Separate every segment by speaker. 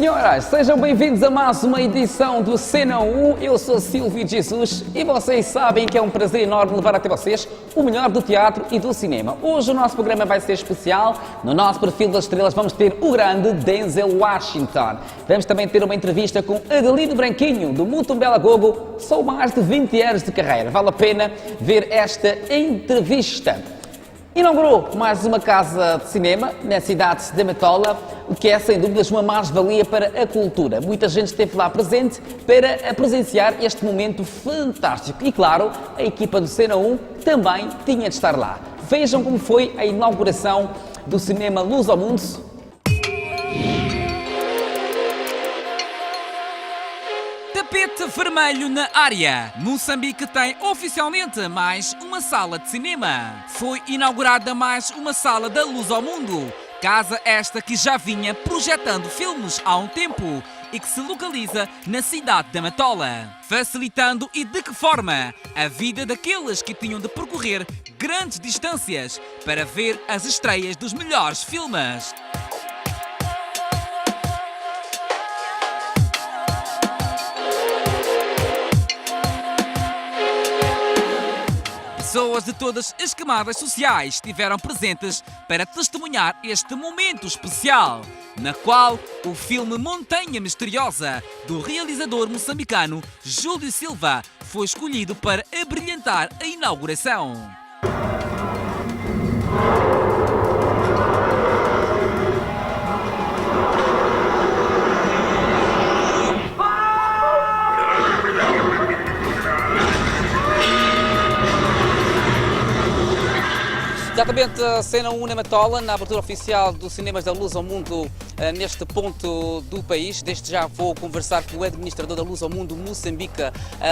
Speaker 1: senhoras, sejam bem-vindos a mais uma edição do Cena 1. Eu sou Silvio Jesus e vocês sabem que é um prazer enorme levar até vocês o melhor do teatro e do cinema. Hoje o nosso programa vai ser especial. No nosso perfil das estrelas vamos ter o grande Denzel Washington. Vamos também ter uma entrevista com Adelino Branquinho, do Mutumbela Gogo. São mais de 20 anos de carreira. Vale a pena ver esta entrevista. Inaugurou mais uma casa de cinema na cidade de Matola, o que é sem dúvidas uma mais-valia para a cultura. Muita gente esteve lá presente para presenciar este momento fantástico. E claro, a equipa do Cena 1 também tinha de estar lá. Vejam como foi a inauguração do cinema Luz ao Mundo.
Speaker 2: Tapete vermelho na área. Moçambique tem oficialmente mais uma sala de cinema. Foi inaugurada mais uma sala da Luz ao Mundo. Casa esta que já vinha projetando filmes há um tempo e que se localiza na cidade da Matola. Facilitando e de que forma a vida daqueles que tinham de percorrer grandes distâncias para ver as estreias dos melhores filmes. Pessoas de todas as camadas sociais estiveram presentes para testemunhar este momento especial, na qual o filme Montanha Misteriosa, do realizador moçambicano Júlio Silva, foi escolhido para abrilhantar a inauguração.
Speaker 1: Exatamente, a Cena 1 na Matola, na abertura oficial dos Cinemas da Luz ao Mundo, neste ponto do país. Desde já vou conversar com o administrador da Luz ao Mundo, Moçambique,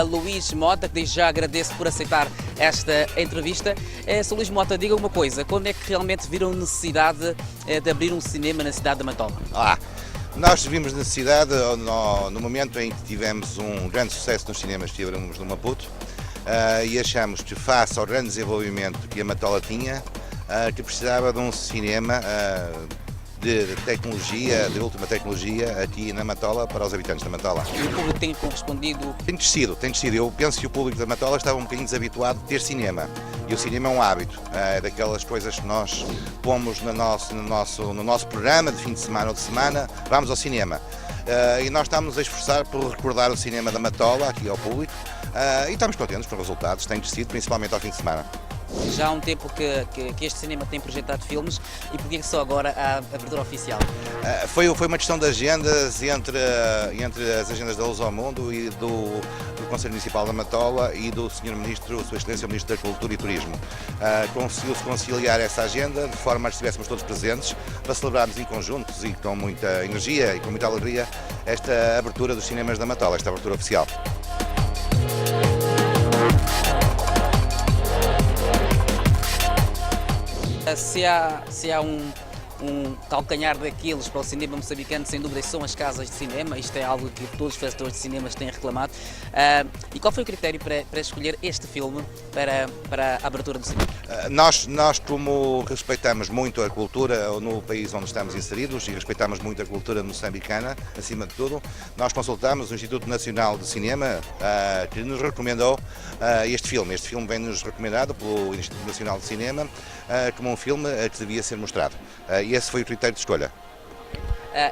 Speaker 1: Luís Mota, que desde já agradeço por aceitar esta entrevista. Sr. Luís Mota, diga uma coisa, quando é que realmente viram necessidade de abrir um cinema na cidade da Matola?
Speaker 3: Nós vimos necessidade no momento em que tivemos um grande sucesso nos cinemas que abrimos no Maputo. E achamos que, face ao grande desenvolvimento que a Matola tinha, que precisava de um cinema de tecnologia, de última tecnologia, aqui na Matola, para os habitantes da Matola.
Speaker 1: E o público tem correspondido?
Speaker 3: Tem crescido. Eu penso que o público da Matola estava um bocadinho desabituado de ter cinema. E o cinema é um hábito, é daquelas coisas que nós pomos no nosso programa de fim de semana ou de semana, vamos ao cinema. E nós estamos a esforçar por recordar o cinema da Matola aqui ao público. E estamos contentes com os resultados, tem crescido, principalmente ao fim de semana.
Speaker 1: Já há um tempo que este cinema tem projetado filmes e porquê que só agora a abertura oficial?
Speaker 3: Foi uma questão de agendas entre as agendas da Luz ao Mundo e do Conselho Municipal da Matola e do Sr. Ministro, Sua Excelência o Ministro da Cultura e Turismo. Conseguiu-se conciliar essa agenda de forma a que estivéssemos todos presentes para celebrarmos em conjuntos e com muita energia e com muita alegria esta abertura dos cinemas da Matola, esta abertura oficial.
Speaker 1: Se há um calcanhar daqueles para o cinema moçambicano, sem dúvida, são as casas de cinema. Isto é algo que todos os fazedores de cinemas têm reclamado. E qual foi o critério para escolher este filme para a abertura do cinema?
Speaker 3: Nós, como respeitamos muito a cultura no país onde estamos inseridos e respeitamos muito a cultura moçambicana, acima de tudo, nós consultamos o Instituto Nacional de Cinema, que nos recomendou este filme. Este filme vem-nos recomendado pelo Instituto Nacional de Cinema como um filme que devia ser mostrado. E esse foi o critério de escolha.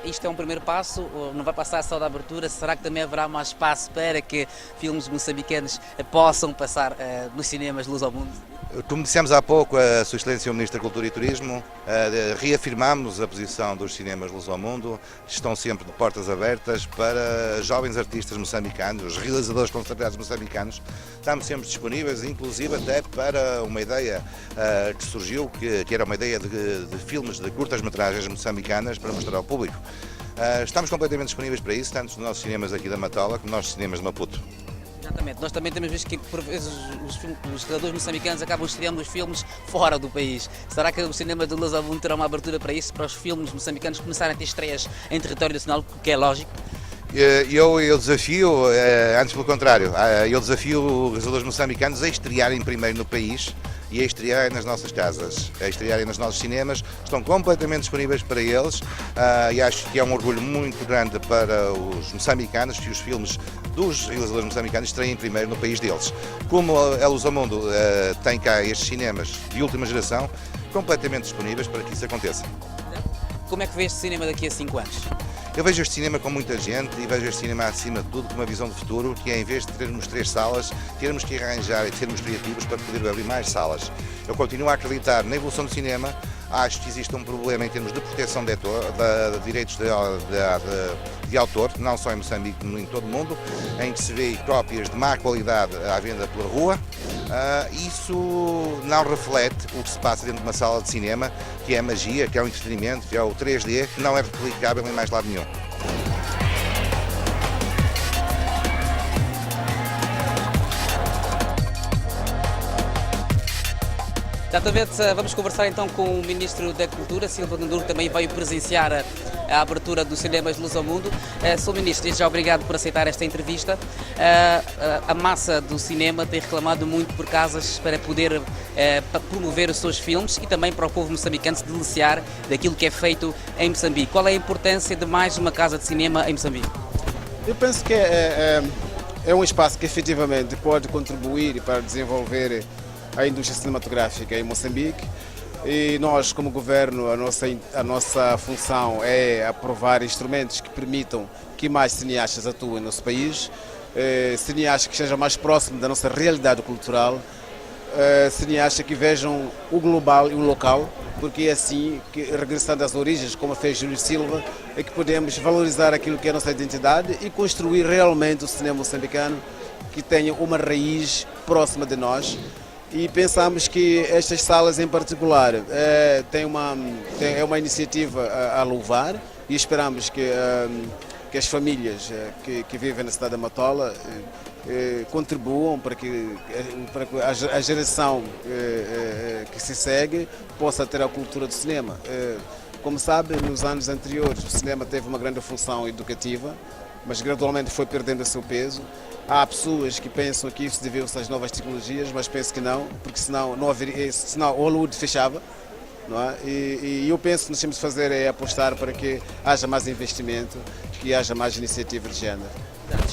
Speaker 1: Isto é um primeiro passo, não vai passar só da abertura, será que também haverá mais espaço para que filmes moçambicanos possam passar nos cinemas Luz ao Mundo?
Speaker 3: Como dissemos há pouco, a Sua Excelência o Ministro da Cultura e Turismo, reafirmamos a posição dos cinemas Luz ao Mundo, que estão sempre de portas abertas para jovens artistas moçambicanos, realizadores consagrados moçambicanos. Estamos sempre disponíveis, inclusive até para uma ideia que surgiu, que era uma ideia de filmes de curtas-metragens moçambicanas para mostrar ao público. Estamos completamente disponíveis para isso, tanto nos nossos cinemas aqui da Matola como nos nossos cinemas de Maputo.
Speaker 1: Exatamente, nós também temos visto que por vezes os realizadores moçambicanos acabam estreando os filmes fora do país. Será que o cinema de Luz ao Mundo terá uma abertura para isso, para os filmes moçambicanos começarem a ter estreias em território nacional, o que é lógico?
Speaker 3: Eu desafio, antes pelo contrário, eu desafio os realizadores moçambicanos a estrearem primeiro no país e a estrearem nas nossas casas, a estrearem nos nossos cinemas. Estão completamente disponíveis para eles e acho que é um orgulho muito grande para os moçambicanos que os filmes dos realizadores moçambicanos estreiem primeiro no país deles. Como a Lusomundo tem cá estes cinemas de última geração, completamente disponíveis para que isso aconteça.
Speaker 1: Como é que vê este cinema daqui a 5 anos?
Speaker 3: Eu vejo este cinema com muita gente e vejo este cinema, acima de tudo, com uma visão de futuro, que é, em vez de termos 3 salas, termos que arranjar e sermos criativos para poder abrir mais salas. Eu continuo a acreditar na evolução do cinema. Acho que existe um problema em termos de proteção de direitos de autor, não só em Moçambique, como em todo o mundo, em que se vê cópias de má qualidade à venda pela rua. Isso não reflete o que se passa dentro de uma sala de cinema, que é a magia, que é o entretenimento, que é o 3D, que não é replicável em mais lado nenhum.
Speaker 1: Exatamente, vamos conversar então com o Ministro da Cultura, Silva Dunduro, que também veio presenciar a abertura dos cinemas Lusomundo. Sr. Ministro, desde já obrigado por aceitar esta entrevista. A massa do cinema tem reclamado muito por casas para poder promover os seus filmes e também para o povo moçambicano se deliciar daquilo que é feito em Moçambique. Qual é a importância de mais uma casa de cinema em Moçambique?
Speaker 4: Eu penso que é um espaço que efetivamente pode contribuir para desenvolver a indústria cinematográfica em Moçambique, e nós, como governo, a nossa função é aprovar instrumentos que permitam que mais cineastas atuem no nosso país, cineastas que estejam mais próximos da nossa realidade cultural, cineastas que vejam o global e o local, porque é assim que, regressando às origens, como fez Júlio Silva, é que podemos valorizar aquilo que é a nossa identidade e construir realmente o cinema moçambicano que tenha uma raiz próxima de nós. E pensamos que estas salas em particular é uma iniciativa a louvar e esperamos que as famílias que vivem na cidade da Matola contribuam para que a geração que se segue possa ter a cultura do cinema. Como sabe, nos anos anteriores o cinema teve uma grande função educativa, mas gradualmente foi perdendo o seu peso. Há pessoas que pensam que isso deveu-se às novas tecnologias, mas penso que não, porque senão Hollywood fechava. Não é? E eu penso que nós temos de fazer é apostar para que haja mais investimento, que haja mais iniciativa de género.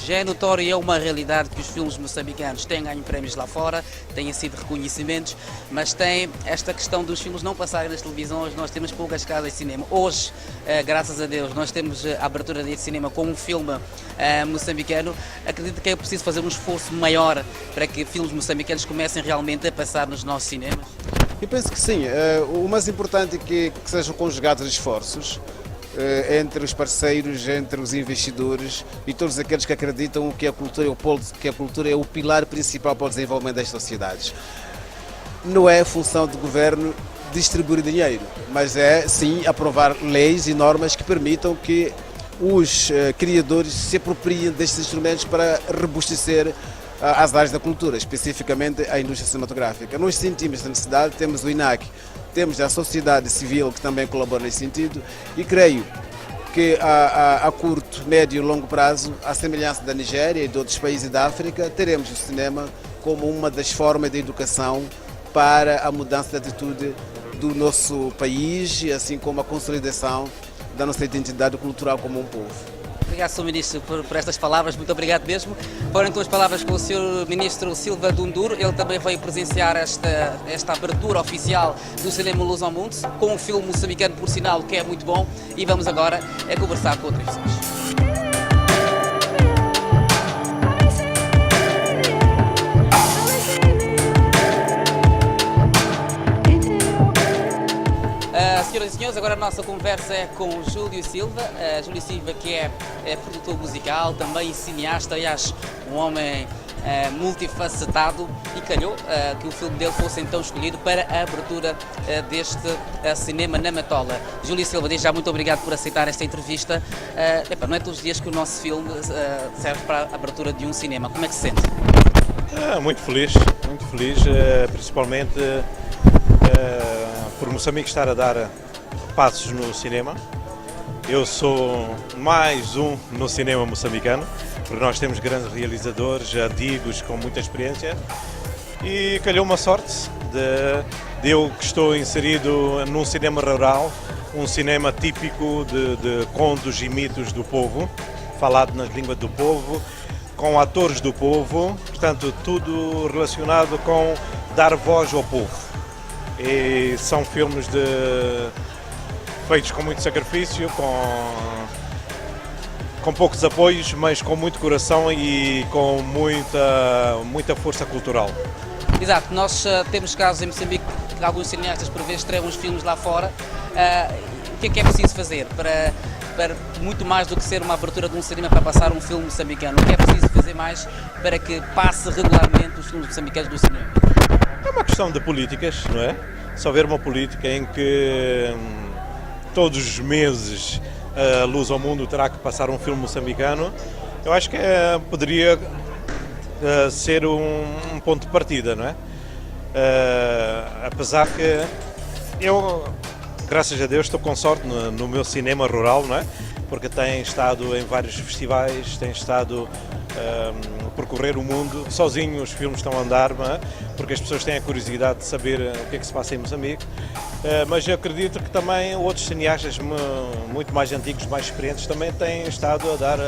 Speaker 1: Já é notório e é uma realidade que os filmes moçambicanos têm ganho prémios lá fora, têm sido reconhecimentos, mas tem esta questão dos filmes não passarem nas televisões. Nós temos poucas casas de cinema. Hoje, graças a Deus, nós temos a abertura de cinema com um filme moçambicano. Acredito que é preciso fazer um esforço maior para que filmes moçambicanos comecem realmente a passar nos nossos cinemas?
Speaker 4: Eu penso que sim. O mais importante é que sejam conjugados esforços entre os parceiros, entre os investidores e todos aqueles que acreditam que a cultura é o pilar principal para o desenvolvimento das sociedades. Não é função do governo distribuir dinheiro, mas é sim aprovar leis e normas que permitam que os criadores se apropriem destes instrumentos para robustecer as áreas da cultura, especificamente a indústria cinematográfica. Nós sentimos esta necessidade, temos o INAC, temos a sociedade civil que também colabora nesse sentido e creio que a curto, médio e longo prazo, à semelhança da Nigéria e de outros países da África, teremos o cinema como uma das formas de educação para a mudança de atitude do nosso país e assim como a consolidação da nossa identidade cultural como um povo.
Speaker 1: Obrigado, Sr. Ministro, por estas palavras, muito obrigado mesmo. Foram então as palavras com o Sr. Ministro Silva Dunduro. Ele também veio presenciar esta abertura oficial do cinema Lusomundo, com um filme moçambicano, por sinal, que é muito bom. E vamos agora conversar com outras pessoas. Senhoras e senhores, agora a nossa conversa é com Júlio Silva. Júlio Silva, que é produtor musical, também cineasta, aliás, um homem multifacetado, e calhou que o filme dele fosse então escolhido para a abertura deste cinema na Matola. Júlio Silva, desde já muito obrigado por aceitar esta entrevista. Não é todos os dias que o nosso filme serve para a abertura de um cinema. Como é que se sente?
Speaker 5: Muito feliz, principalmente por Moçambique estar a dar passos no cinema. Eu sou mais um no cinema moçambicano, porque nós temos grandes realizadores, antigos, com muita experiência, e calhou uma sorte de eu que estou inserido num cinema rural, um cinema típico de contos e mitos do povo, falado nas línguas do povo, com atores do povo, portanto tudo relacionado com dar voz ao povo. E são filmes feitos com muito sacrifício, com poucos apoios, mas com muito coração e com muita força cultural.
Speaker 1: Exato, nós temos casos em Moçambique que alguns cineastas por vezes estreiam os filmes lá fora. O que é preciso fazer para muito mais do que ser uma abertura de um cinema para passar um filme moçambicano? O que é preciso fazer mais para que passe regularmente os filmes moçambicanos do cinema?
Speaker 5: É uma questão de políticas, não é? Se houver uma política em que todos os meses a Luz ao Mundo terá que passar um filme moçambicano, eu acho que poderia ser um ponto de partida, não é? Apesar que eu, graças a Deus, estou com sorte no meu cinema rural, não é? Porque tem estado em vários festivais, tem estado a percorrer o mundo. Sozinho os filmes estão a andar, não é? Porque as pessoas têm a curiosidade de saber o que é que se passa em Moçambique. Mas eu acredito que também outros cineastas muito mais antigos, mais experientes, também têm estado a dar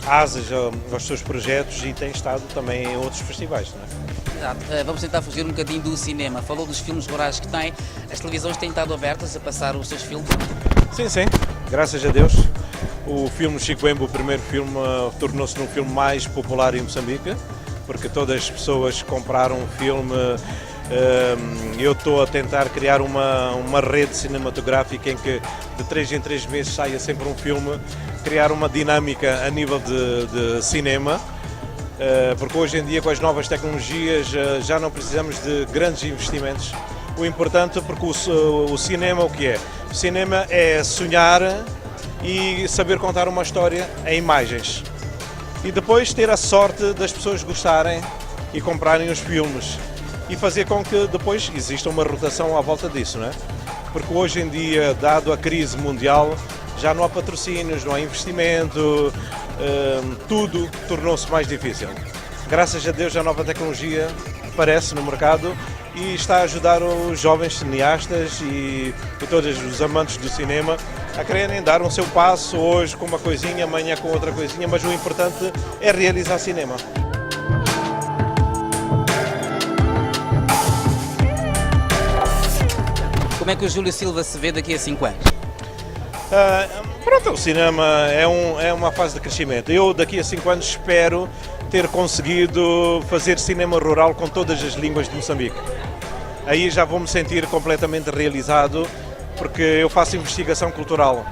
Speaker 5: asas aos seus projetos e têm estado também em outros festivais, não é?
Speaker 1: Exato. Vamos tentar fugir um bocadinho do cinema. Falou dos filmes rurais que tem. As televisões têm estado abertas a passar os seus filmes?
Speaker 5: Sim, sim. Graças a Deus. O filme Chico Embo, o primeiro filme, tornou-se um filme mais popular em Moçambique, porque todas as pessoas compraram o filme. Eu estou a tentar criar uma rede cinematográfica em que de 3 em 3 meses saia sempre um filme, criar uma dinâmica a nível de cinema, porque hoje em dia com as novas tecnologias já não precisamos de grandes investimentos. O importante, porque o cinema o que é? O cinema é sonhar e saber contar uma história em imagens. E depois ter a sorte das pessoas gostarem e comprarem os filmes. E fazer com que depois exista uma rotação à volta disso, não é? Porque hoje em dia, dado a crise mundial, já não há patrocínios, não há investimento, tudo tornou-se mais difícil. Graças a Deus a nova tecnologia aparece no mercado e está a ajudar os jovens cineastas e todos os amantes do cinema a quererem dar o seu passo, hoje com uma coisinha, amanhã com outra coisinha, mas o importante é realizar cinema.
Speaker 1: Como é que o Júlio Silva se vê daqui a 5 anos?
Speaker 5: Pronto, o cinema é uma fase de crescimento. Eu daqui a 5 anos espero ter conseguido fazer cinema rural com todas as línguas de Moçambique. Aí já vou me sentir completamente realizado, porque eu faço investigação cultural.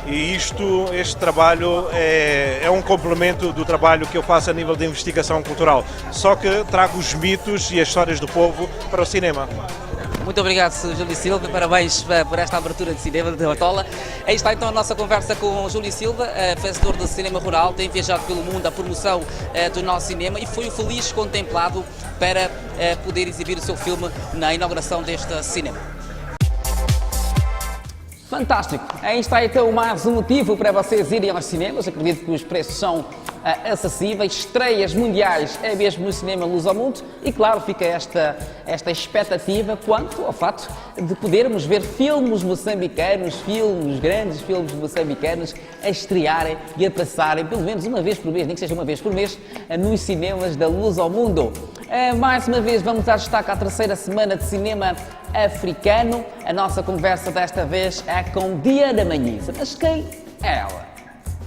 Speaker 5: E este trabalho é um complemento do trabalho que eu faço a nível de investigação cultural. Só que trago os mitos e as histórias do povo para o cinema.
Speaker 1: Muito obrigado, Júlio Silva, parabéns por esta abertura de cinema de Batola. Aí está então a nossa conversa com o Júlio Silva, fazedor de cinema rural, tem viajado pelo mundo à promoção do nosso cinema e foi o feliz contemplado para poder exibir o seu filme na inauguração deste cinema. Fantástico! Aí está então mais um motivo para vocês irem aos cinemas. Acredito que os preços são acessíveis, estreias mundiais é mesmo no cinema Luz ao Mundo e claro fica esta expectativa quanto ao fato de podermos ver filmes moçambicanos, grandes filmes moçambicanos a estrearem e a passarem pelo menos uma vez por mês, nem que seja uma vez por mês, nos cinemas da Luz ao Mundo. Mais uma vez vamos dar destaque à terceira semana de cinema africano. A nossa conversa desta vez é com Diana Manhisa. Mas quem é ela?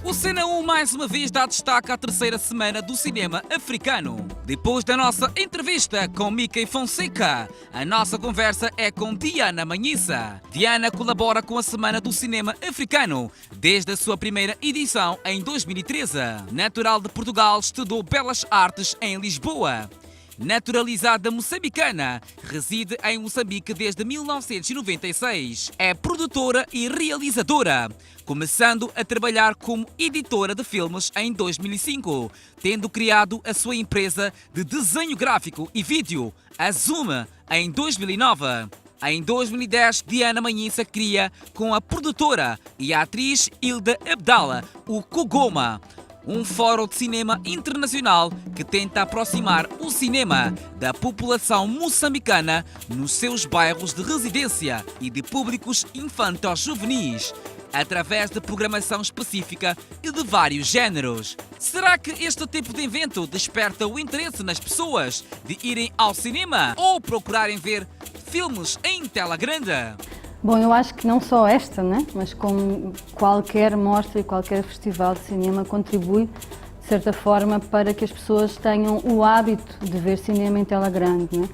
Speaker 2: O Cena 1 mais uma vez dá destaque à terceira semana do cinema africano. Depois da nossa entrevista com Mickey Fonseca, a nossa conversa é com Diana Manhisa. Diana colabora com a Semana do Cinema Africano desde a sua primeira edição em 2013. Natural de Portugal, estudou Belas Artes em Lisboa. Naturalizada moçambicana, reside em Moçambique desde 1996. É produtora e realizadora, começando a trabalhar como editora de filmes em 2005, tendo criado a sua empresa de desenho gráfico e vídeo, a Zoom, em 2009. Em 2010, Diana Manhisa cria com a produtora e a atriz Hilda Abdala o Kogoma, um fórum de cinema internacional que tenta aproximar o cinema da população moçambicana nos seus bairros de residência e de públicos infanto-juvenis, através de programação específica e de vários géneros. Será que este tipo de evento desperta o interesse nas pessoas de irem ao cinema ou procurarem ver filmes em tela grande?
Speaker 6: Bom, eu acho que não só esta, né? Mas como qualquer mostra e qualquer festival de cinema contribui, de certa forma, para que as pessoas tenham o hábito de ver cinema em tela grande, né?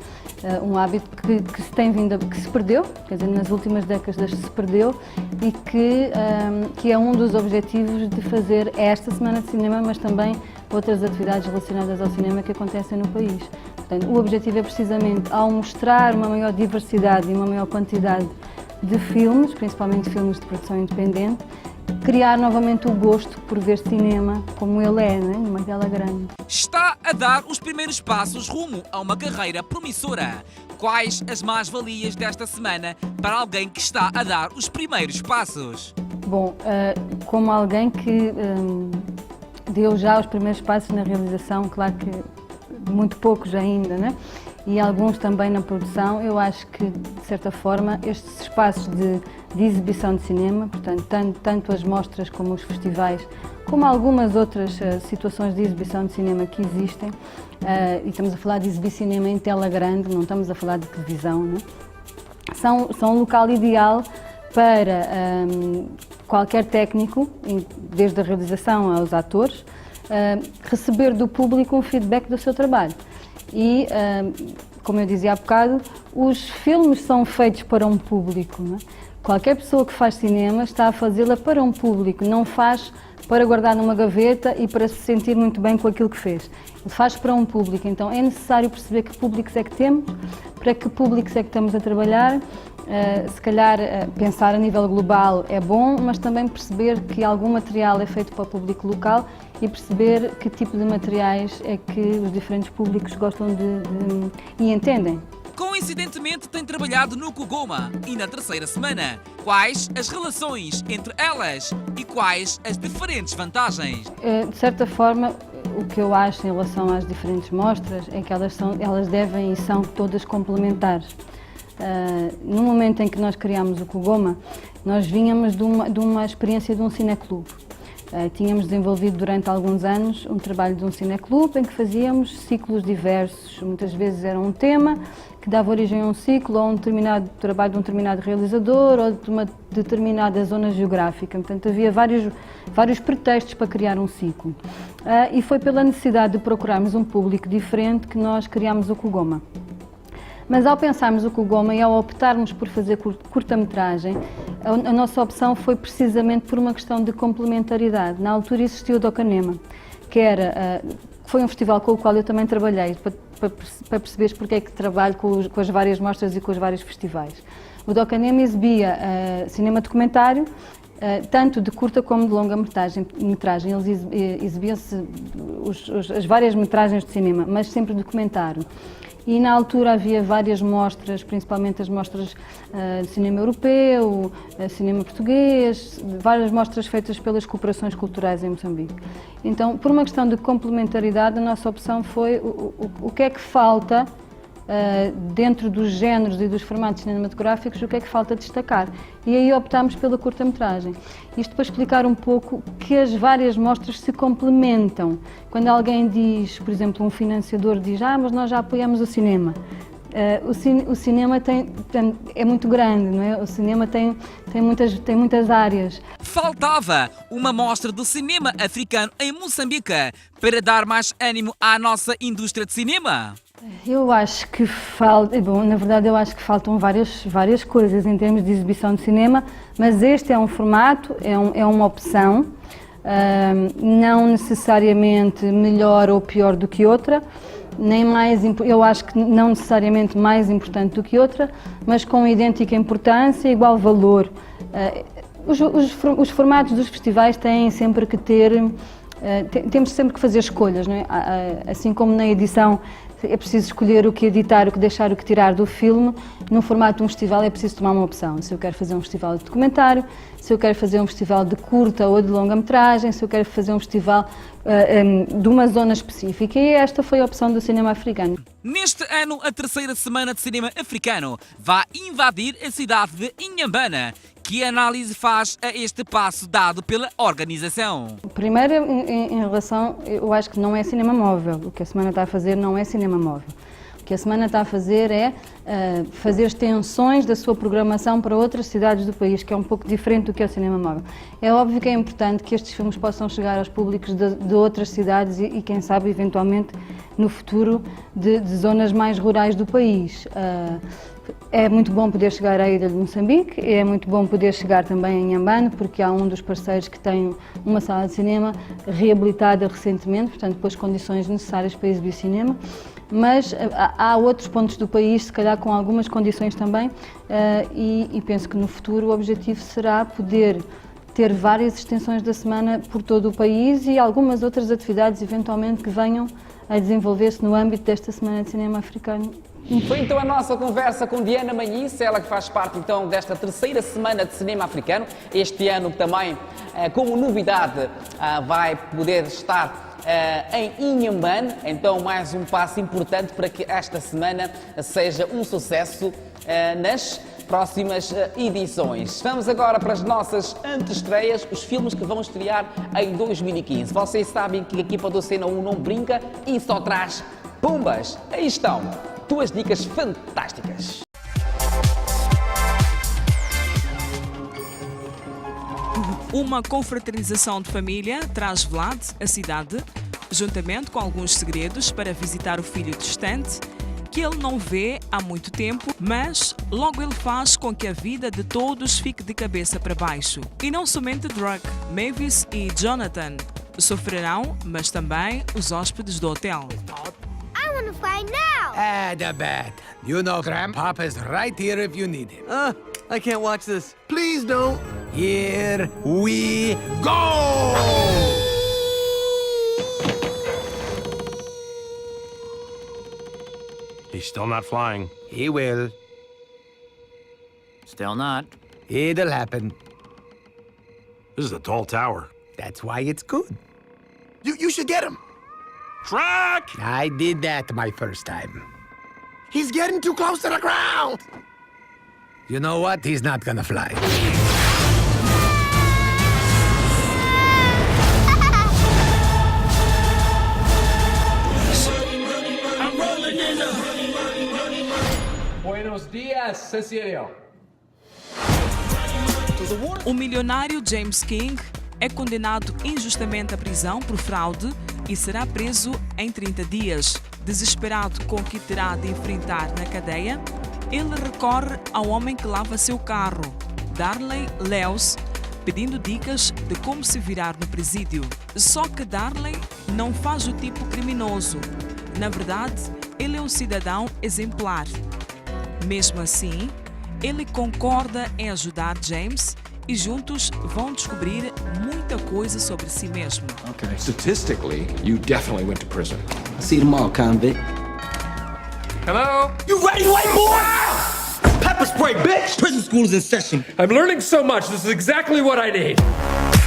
Speaker 6: Um hábito que se tem vindo, que se perdeu, quer dizer, nas últimas décadas se perdeu e que é um dos objetivos de fazer esta Semana de Cinema, mas também outras atividades relacionadas ao cinema que acontecem no país. Portanto, o objetivo é precisamente, ao mostrar uma maior diversidade e uma maior quantidade de filmes, principalmente filmes de produção independente, criar novamente o gosto por ver cinema como ele é, né? Numa tela grande.
Speaker 2: Está a dar os primeiros passos rumo a uma carreira promissora. Quais as mais-valias desta semana para alguém que está a dar os primeiros passos?
Speaker 6: Bom, como alguém que deu já os primeiros passos na realização, claro que muito poucos ainda, né? E alguns também na produção, eu acho que, de certa forma, estes espaços de exibição de cinema, portanto, tanto as mostras como os festivais, como algumas outras situações de exibição de cinema que existem, e estamos a falar de exibir cinema em tela grande, não estamos a falar de televisão, né? São um local ideal para qualquer técnico, desde a realização aos atores, receber do público um feedback do seu trabalho. E, como eu dizia há bocado, os filmes são feitos para um público, não é? Qualquer pessoa que faz cinema está a fazê-la para um público, não faz para guardar numa gaveta e para se sentir muito bem com aquilo que fez. Ele faz para um público, então é necessário perceber que públicos é que temos, para que públicos é que estamos a trabalhar. Se calhar pensar a nível global é bom, mas também perceber que algum material é feito para o público local e perceber que tipo de materiais é que os diferentes públicos gostam e entendem.
Speaker 2: Coincidentemente tem trabalhado no Kugoma e na terceira semana. Quais as relações entre elas e quais as diferentes vantagens?
Speaker 6: De certa forma, o que eu acho em relação às diferentes mostras é que elas devem e são todas complementares. No momento em que nós criámos o Kugoma, nós vínhamos de uma experiência de um cineclube. Tínhamos desenvolvido durante alguns anos um trabalho de um cineclube em que fazíamos ciclos diversos. Muitas vezes era um tema que dava origem a um ciclo ou um determinado trabalho de um determinado realizador ou de uma determinada zona geográfica. Portanto, havia vários pretextos para criar um ciclo. E foi pela necessidade de procurarmos um público diferente que nós criámos o Kugoma. Mas ao pensarmos o Kugoma e ao optarmos por fazer curta-metragem, a nossa opção foi precisamente por uma questão de complementaridade. Na altura existiu o Docanema, que foi um festival com o qual eu também trabalhei, para perceberes porque é que trabalho com as várias mostras e com os vários festivais. O Docanema exibia cinema documentário, tanto de curta como de longa-metragem. Eles exibiam-se as várias metragens de cinema, mas sempre documentário. E na altura havia várias mostras, principalmente as mostras de cinema europeu, cinema português, várias mostras feitas pelas cooperações culturais em Moçambique. Então, por uma questão de complementaridade, a nossa opção foi o que é que falta dentro dos géneros e dos formatos cinematográficos, o que é que falta destacar. E aí optámos pela curta-metragem. Isto para explicar um pouco que as várias mostras se complementam. Quando alguém diz, por exemplo, um financiador diz, mas nós já apoiamos o cinema. O cinema é muito grande, não é? O cinema tem muitas áreas.
Speaker 2: Faltava uma mostra do cinema africano em Moçambique para dar mais ânimo à nossa indústria de cinema.
Speaker 6: Eu acho que na verdade eu acho que faltam várias coisas em termos de exibição de cinema, mas este é um formato, é uma opção, não necessariamente melhor ou pior do que outra, eu acho que não necessariamente mais importante do que outra, mas com idêntica importância e igual valor. Os formatos dos festivais têm sempre que ter temos sempre que fazer escolhas, não é? Assim como na edição é preciso escolher o que editar, o que deixar, o que tirar do filme. No formato de um festival é preciso tomar uma opção. Se eu quero fazer um festival de documentário, se eu quero fazer um festival de curta ou de longa-metragem, se eu quero fazer um festival de uma zona específica. E esta foi a opção do cinema africano.
Speaker 2: Neste ano, a terceira semana de cinema africano vai invadir a cidade de Inhambane. Que análise faz a este passo dado pela organização?
Speaker 6: Primeiro, em relação, eu acho que não é cinema móvel. O que a Semana está a fazer não é cinema móvel. O que a Semana está a fazer é fazer extensões da sua programação para outras cidades do país, que é um pouco diferente do que é o cinema móvel. É óbvio que é importante que estes filmes possam chegar aos públicos de outras cidades e, quem sabe, eventualmente, no futuro, de zonas mais rurais do país. É muito bom poder chegar à ilha de Moçambique, é muito bom poder chegar também em Inhambane, porque há um dos parceiros que tem uma sala de cinema reabilitada recentemente, portanto, pôs condições necessárias para exibir cinema. Mas há outros pontos do país, se calhar com algumas condições também, e penso que no futuro o objetivo será poder ter várias extensões da semana por todo o país e algumas outras atividades, eventualmente, que venham a desenvolver-se no âmbito desta Semana de Cinema Africano.
Speaker 1: Foi então a nossa conversa com Diana Manhice, ela que faz parte então desta terceira semana de cinema africano. Este ano também, como novidade, vai poder estar em Inhambane, então mais um passo importante para que esta semana seja um sucesso nas próximas edições. Vamos agora para as nossas antestreias, os filmes que vão estrear em 2015. Vocês sabem que a equipa do Cena 1 não brinca e só traz pumbas. Aí estão, duas dicas fantásticas.
Speaker 7: Uma confraternização de família traz Vlad à cidade, juntamente com alguns segredos para visitar o filho distante, que ele não vê há muito tempo, mas logo ele faz com que a vida de todos fique de cabeça para baixo. E não somente Drake, Mavis e Jonathan sofrerão, mas também os hóspedes do hotel.
Speaker 8: I want to find out.
Speaker 9: The bad. You know Grandpapa's right here if you need him.
Speaker 10: I can't watch this. Please don't.
Speaker 9: Here we go!
Speaker 11: He's still not flying.
Speaker 9: He will.
Speaker 10: Still not.
Speaker 9: It'll happen.
Speaker 11: This is a tall tower.
Speaker 9: That's why it's good.
Speaker 11: You should get him. Track!
Speaker 9: I did that my first time.
Speaker 11: He's getting too close to the ground.
Speaker 9: You know what? He's not gonna fly.
Speaker 10: Buenos dias, Cecilio.
Speaker 7: O milionário James King é condenado injustamente à prisão por fraude e será preso em 30 dias. Desesperado com o que terá de enfrentar na cadeia, ele recorre ao homem que lava seu carro, Darley Lewis, pedindo dicas de como se virar no presídio. Só que Darley não faz o tipo criminoso. Na verdade, ele é um cidadão exemplar. Mesmo assim, ele concorda em ajudar James e juntos vão descobrir muita coisa sobre si mesmo.
Speaker 12: Okay. Statistically, you definitely went to prison.
Speaker 10: See you tomorrow, convict.
Speaker 12: Hello?
Speaker 10: You ready, white boy? Pepper spray, bitch! Prison school is in session.
Speaker 12: I'm learning so much. This is exactly what I need.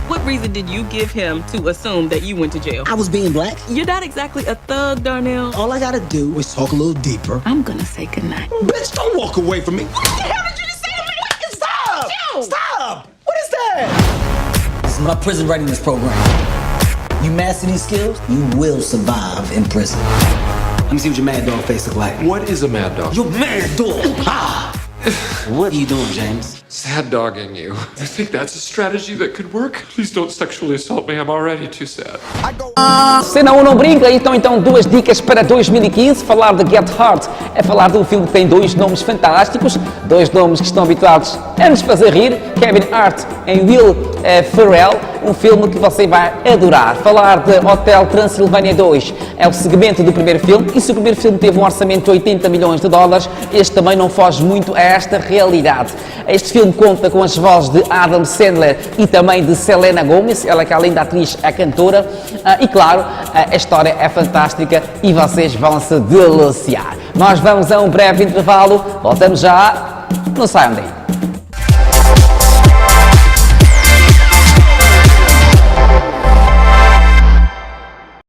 Speaker 13: What reason did you give him to assume that you went to jail?
Speaker 10: I was being black.
Speaker 13: You're not exactly a thug, Darnell.
Speaker 10: All I gotta do is talk a little deeper.
Speaker 13: I'm gonna say goodnight.
Speaker 10: Bitch, don't walk away from me. What the hell did you just say to me? Stop! Yo. Stop! What is that?
Speaker 14: This is my prison readiness program. You master these skills, you will survive in prison. Let me see what your mad dog face look like.
Speaker 12: What is a mad dog?
Speaker 14: Your mad dog! Ah! What are you doing, James?
Speaker 12: Sad dogging you. You think that's a strategy that could work? Please don't sexually assault me. I'm already too sad.
Speaker 1: Cena 1 não brinca, então duas dicas para 2015. Falar de Get Hard é falar de um filme que tem dois nomes fantásticos, dois nomes que estão habituados a nos fazer rir, Kevin Hart em Will Ferrell, um filme que você vai adorar. Falar de Hotel Transilvânia 2 é o segmento do primeiro filme, e se o primeiro filme teve um orçamento de 80 milhões de dólares, este também não foge muito a esta realidade. Este filme conta com as vozes de Adam Sandler e também de Selena Gomez, ela que além da atriz é cantora, e claro, a história é fantástica e vocês vão se deliciar. Nós vamos a um breve intervalo, voltamos já, não saiam daí.